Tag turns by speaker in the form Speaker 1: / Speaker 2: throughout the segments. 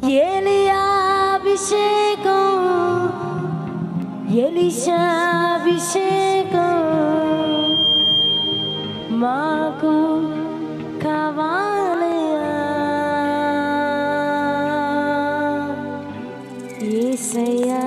Speaker 1: ఏలియా అభిషేకం, ఎలీషా అభిషేకం మాకు కావాలయ్యా. యేసయ్యా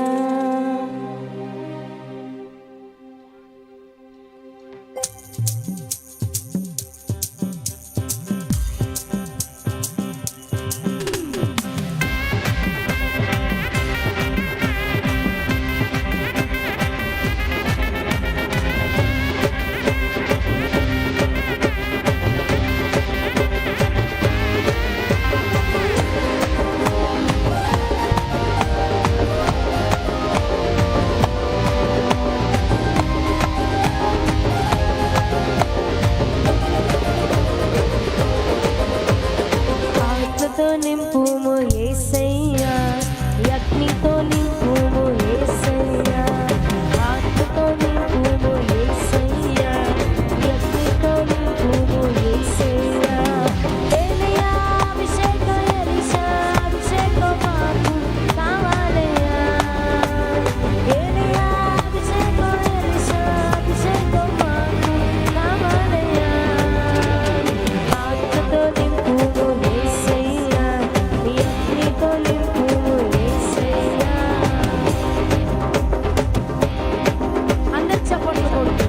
Speaker 1: నింపుము యేసయ్యా, అగ్నితో నింపుము యేసయ్యా, ఆత్మతో నింపుము యేసయ్యా, అగ్నితో నింపుము యేసయ్యా. ఏలియా అభిషేకం, ఎలీషా అభిషేకం మాకు కావాలయ్యా. ఏలియా అభిషేకం, ఎలీషా అభిషేకం మాకు కావాలయ్యా. ఆత్మతో నింపుము యేసయ్యా, అగ్నితో నింపుము యేసయ్యా. అందరూ చప్పట్లు కొడుతూ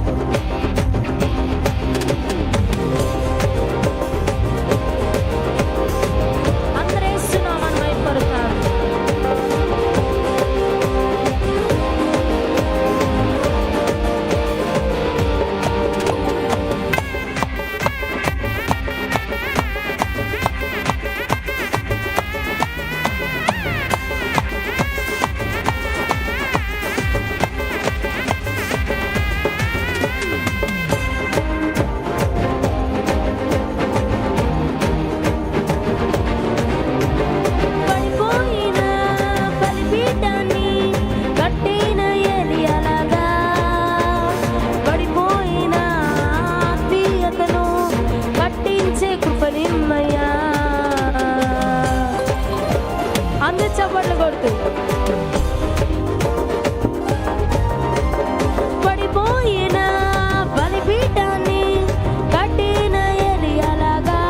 Speaker 1: అందరూ యేసునామాన్ని మహిమపరుస్తారు. పడిపోయిన బలిపీఠాన్ని కట్టిన ఏలియాలాగా, పడిపోయిన ఆత్మీయతను కట్టించే కృపనిమ్మయ్యా. అందరూ చప్పట్లు కొడుతూ పడిపోయిన బలిపీఠాన్ని కట్టిన ఏలియాలాగా,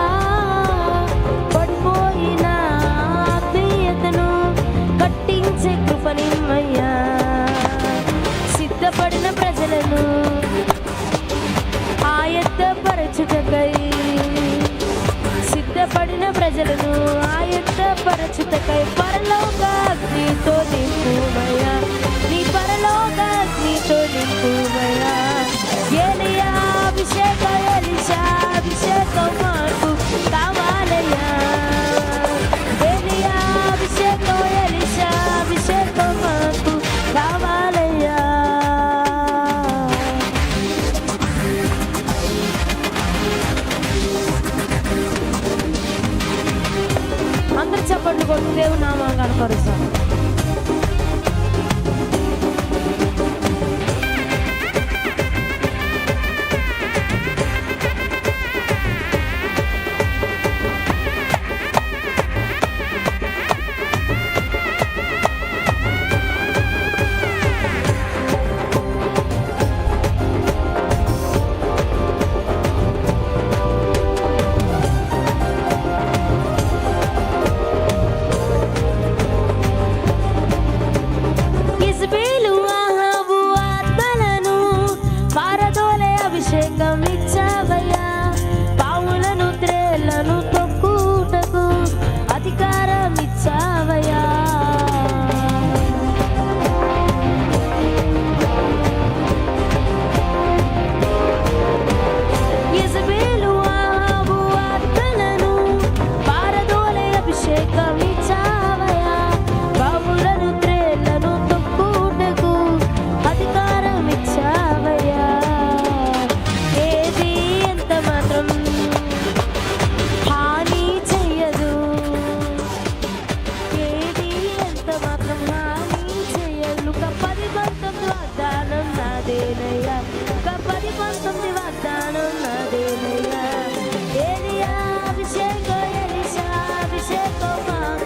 Speaker 1: పడిపోయిన ఆత్మీయతను కట్టించే కృపనిమ్మయ్యా. సిద్ధపడిన ప్రజలను ఆయత్తపరచుటకై, సిద్ధపడిన ప్రజలను ఆయత్తపరచుటకై పరలోక అగ్నితో నింపుమయ్యా, నీ పరలోక అగ్నితో నింపుమయ్యా. ఏలియా అభిషేకం, ఎలీషా అభిషేకం మాకు కావాలయ్యా. ఏలియా అభిషేకం, ఎలీషా అభిషేకం మాకు కావాలయ్యా. అందరూ చప్పట్లు కొడుతూ దేవుని నామాన్ని కనపరుస్తాం. ఇజ్రాయేలు అహాబు ఆత్మలను పారదోలే అభిషేకం ఇచ్చావయ్యా. పావులను త్రేళ్లను తొక్కుటకు అధికారం ఇచ్చావయ్యా. ఇజ్రాయేలు అహాబు ఆత్మలను పారదోలే అభిషేకం ఇచ్చావయ్యా. పావులను త్రేళ్లను తొక్కుటకు అధికారం ఇచ్చావయ్యా. ఏది ఎంత మాత్రం హాని చెయ్యదు, ఏది ఎంత మాత్రం హాని చెయ్యదు. 10:19 వాగ్దానం నాదేనయ్యా, 10:19 వాగ్దానం నాదేనయ్యా. ఏలియా అభిషేకం, ఎలీషా అభిషేకం మాకు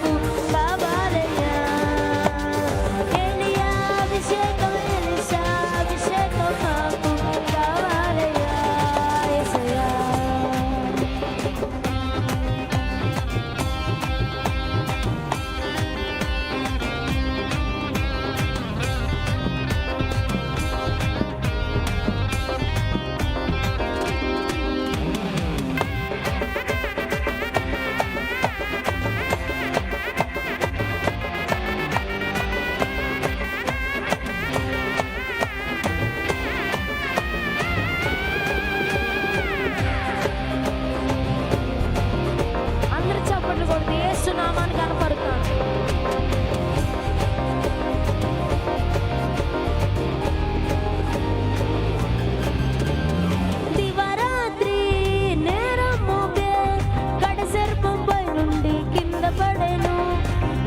Speaker 1: పడెను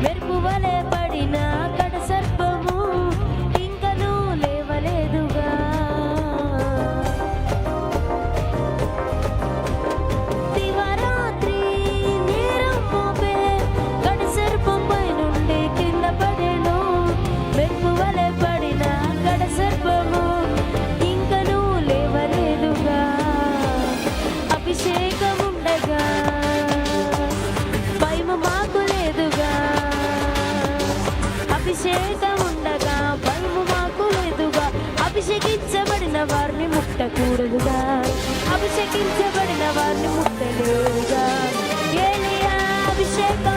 Speaker 1: మెరుపు వలె పడిన కడ సర్పము ఇంకను లేవలేదుగా. దివారాత్రి నేరం మోపే కడ సర్పం పై నుండి కింద పడెను మెరుపు వలె పడిన కడ సర్పము ఇంకను లేవలేదుగా. అభిషేకముండగా భయము మాకు లేదుగా. అభిషేకముండగా భయము మాకు లేదుగా. అభిషేకించబడిన వారిని ముట్టకూడదుగా. అభిషేకించబడిన వారిని ముట్టలేదుగా. ఏలియా అభిషేకం